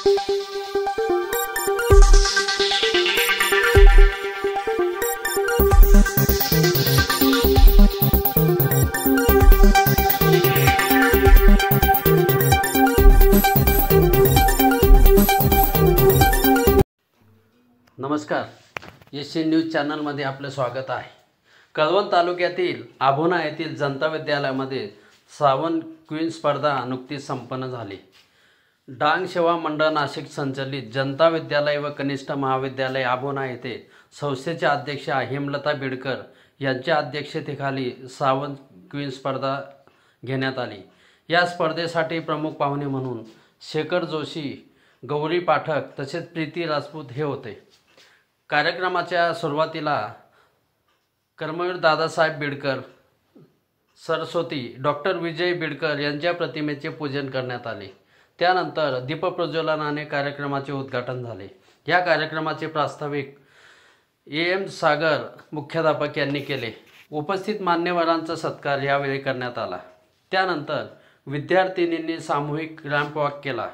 नमस्कार, Asian news चॅनलमध्ये आपले स्वागत आहे। कळवण तालुक्यातील आभोना येथील जनता विद्यालयामध्ये श्रावण क्वीन स्पर्धा नुकतीच संपन्न झाली। डांग सेवा मंडळ नाशिक संचलित जनता विद्यालय व कनिष्ठ महाविद्यालय आभोना येथे संस्थेच्या अध्यक्षा हेमलता बिडकर यांच्या अध्यक्षतेखाली श्रावण क्वीन स्पर्धा घेण्यात आली। या स्पर्धेसाठी प्रमुख पाहुणे म्हणून शेखर जोशी, गौरी पाठक तसेच प्रीती राजपूत हे होते। कार्यक्रमाच्या सुरुवातीला कर्मवीर दादासाहेब बिडकर, सरस्वती डॉक्टर विजय बिडकर यांच्या प्रतिमेचे पूजन करण्यात आले। त्यानंतर दीपप्रज्वलनाने कार्यक्रमाचे उद्घाटन झाले। या कार्यक्रमाचे प्रास्ताविक AM सागर मुख्याध्यापक यांनी केले। उपस्थित मान्यवरांचा सत्कार यावेळी करण्यात आला। त्यानंतर विद्यार्थिनींनी सामूहिक रॅम्प वॉक केला।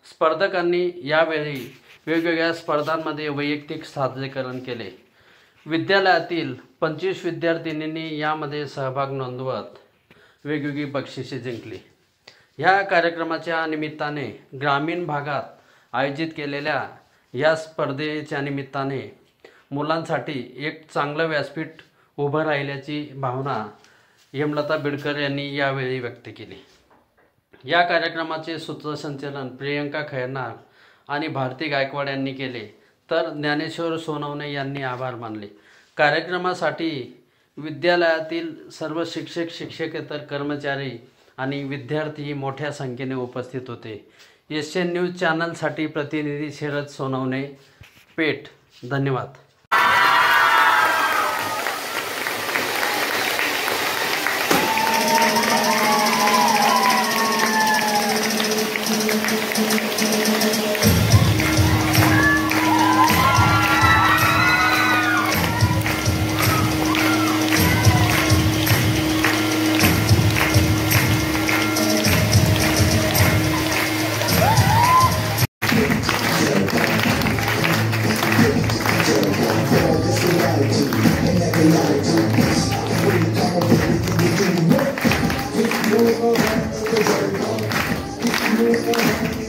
स्पर्धकांनी यावेळी वेगवेगळ्या स्पर्धांमध्ये वैयक्तिक सादरीकरण केले। विद्यालयातील 25 विद्यार्थिनींनी यामध्ये सहभाग नोंदवत वेगवेगळी बक्षिसे जिंकली। या कार्यक्रमाच्या निमित्ताने ग्रामीण भागात आयोजित केलेल्या या स्पर्धेच्या निमित्ताने मुलांसाठी एक चांगलं व्यासपीठ उभं राहिल्याची भावना हेमलता बिडकर यांनी यावेळी व्यक्त केली। या कार्यक्रमाचे सूत्रसंचालन प्रियंका खैरनार आणि भारती गायकवाड यांनी केले, तर ज्ञानेश्वर सोनवणे यांनी आभार मानले। कार्यक्रमासाठी विद्यालयातील सर्व शिक्षक, शिक्षकेतर कर्मचारी आणि विद्यार्थी मोठ्या संख्येने उपस्थित होते। एशियन न्यूज चॅनलसाठी प्रतिनिधी शरद सोनवणे, पेठ। धन्यवाद। Thank you.